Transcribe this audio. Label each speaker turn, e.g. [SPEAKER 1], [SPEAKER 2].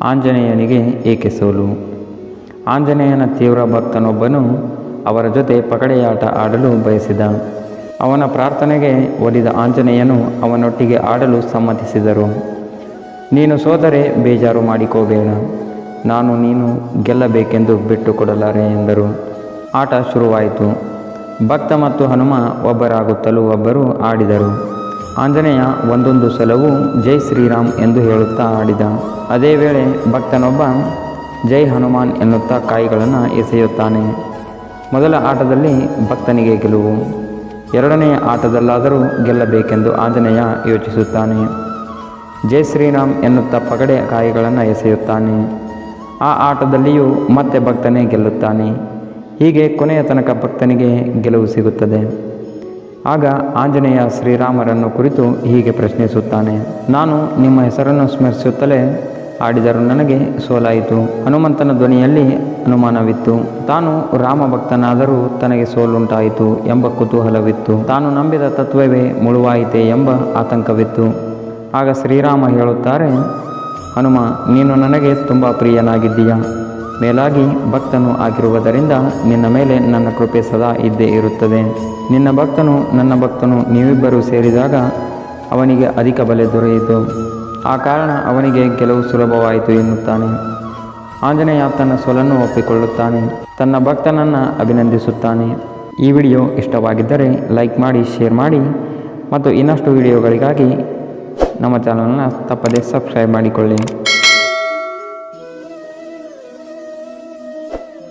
[SPEAKER 1] ಆಂಜನೇಯನಿಗೆ ಏಕೆ ಸೋಲು? ಆಂಜನೇಯನ ತೀವ್ರ ಭಕ್ತನೊಬ್ಬನು ಅವರ ಜೊತೆ ಪಗಡೆಯಾಟ ಆಡಲು ಬಯಸಿದ. ಅವನ ಪ್ರಾರ್ಥನೆಗೆ ಒಲಿದ ಆಂಜನೇಯನು ಅವನೊಟ್ಟಿಗೆ ಆಡಲು ಸಮ್ಮತಿಸಿದರು. ನೀನು ಸೋದರೆ ಬೇಜಾರು ಮಾಡಿಕೋಬೇಡ, ನಾನು ನೀನು ಗೆಲ್ಲಬೇಕೆಂದು ಬಿಟ್ಟುಕೊಡಲಾರೆ ಎಂದರು. ಆಟ ಶುರುವಾಯಿತು. ಭಕ್ತ ಮತ್ತು ಹನುಮ ಒಬ್ಬರಾಗುತ್ತಲೂ ಒಬ್ಬರು ಆಡಿದರು. ಆಂಜನೇಯ ಒಂದೊಂದು ಸಲವೂ ಜೈ ಶ್ರೀರಾಮ್ ಎಂದು ಹೇಳುತ್ತಾ ಆಡಿದ. ಅದೇ ವೇಳೆ ಭಕ್ತನೊಬ್ಬ ಜೈ ಹನುಮಾನ್ ಎನ್ನುತ್ತಾ ಕಾಯಿಗಳನ್ನು ಎಸೆಯುತ್ತಾನೆ. ಮೊದಲ ಆಟದಲ್ಲಿ ಭಕ್ತನಿಗೆ ಗೆಲುವು. ಎರಡನೆಯ ಆಟದಲ್ಲಾದರೂ ಗೆಲ್ಲಬೇಕೆಂದು ಆಂಜನೇಯ ಯೋಚಿಸುತ್ತಾನೆ. ಜೈ ಶ್ರೀರಾಮ್ ಎನ್ನುತ್ತಾ ಪಗಡೆ ಕಾಯಿಗಳನ್ನು ಎಸೆಯುತ್ತಾನೆ. ಆ ಆಟದಲ್ಲಿಯೂ ಮತ್ತೆ ಭಕ್ತನೇ ಗೆಲ್ಲುತ್ತಾನೆ. ಹೀಗೆ ಕೊನೆಯ ತನಕ ಭಕ್ತನಿಗೆ ಗೆಲುವು ಸಿಗುತ್ತದೆ. ಆಗ ಆಂಜನೇಯ ಶ್ರೀರಾಮರನ್ನು ಕುರಿತು ಹೀಗೆ ಪ್ರಶ್ನಿಸುತ್ತಾನೆ. ನಾನು ನಿಮ್ಮ ಹೆಸರನ್ನು ಸ್ಮರಿಸುತ್ತಲೇ ಆಡಿದರೂ ನನಗೆ ಸೋಲಾಯಿತು. ಹನುಮಂತನ ಧ್ವನಿಯಲ್ಲಿ ಅನುಮಾನವಿತ್ತು. ತಾನು ರಾಮ ಭಕ್ತನಾದರೂ ತನಗೆ ಸೋಲುಂಟಾಯಿತು ಎಂಬ ಕುತೂಹಲವಿತ್ತು. ತಾನು ನಂಬಿದ ತತ್ವವೇ ಮುಳುವಾಯಿತೆ ಎಂಬ ಆತಂಕವಿತ್ತು. ಆಗ ಶ್ರೀರಾಮ ಹೇಳುತ್ತಾರೆ, ಹನುಮ, ನೀನು ನನಗೆ ತುಂಬ ಪ್ರಿಯನಾಗಿದ್ದೀಯ. ಮೇಲಾಗಿ ಭಕ್ತನು ಆಗಿರುವುದರಿಂದ ನಿನ್ನ ಮೇಲೆ ನನ್ನ ಕೃಪೆ ಸದಾ ಇದ್ದೇ ಇರುತ್ತದೆ. ನಿನ್ನ ಭಕ್ತನು ನನ್ನ ಭಕ್ತನು ನೀವಿಬ್ಬರೂ ಸೇರಿದಾಗ ಅವನಿಗೆ ಅಧಿಕ ಬಲೆ ದೊರೆಯಿತು. ಆ ಕಾರಣ ಅವನಿಗೆ ಗೆಲುವು ಸುಲಭವಾಯಿತು ಎನ್ನುತ್ತಾನೆ. ಆಂಜನೇಯ ತನ್ನ ಸೋಲನ್ನು ಒಪ್ಪಿಕೊಳ್ಳುತ್ತಾನೆ. ತನ್ನ ಭಕ್ತನನ್ನು ಅಭಿನಂದಿಸುತ್ತಾನೆ. ಈ ವಿಡಿಯೋ ಇಷ್ಟವಾಗಿದ್ದರೆ ಲೈಕ್ ಮಾಡಿ, ಶೇರ್ ಮಾಡಿ ಮತ್ತು ಇನ್ನಷ್ಟು ವಿಡಿಯೋಗಳಿಗಾಗಿ ನಮ್ಮ ಚಾನಲನ್ನು ತಪ್ಪದೇ ಸಬ್ಸ್ಕ್ರೈಬ್ ಮಾಡಿಕೊಳ್ಳಿ.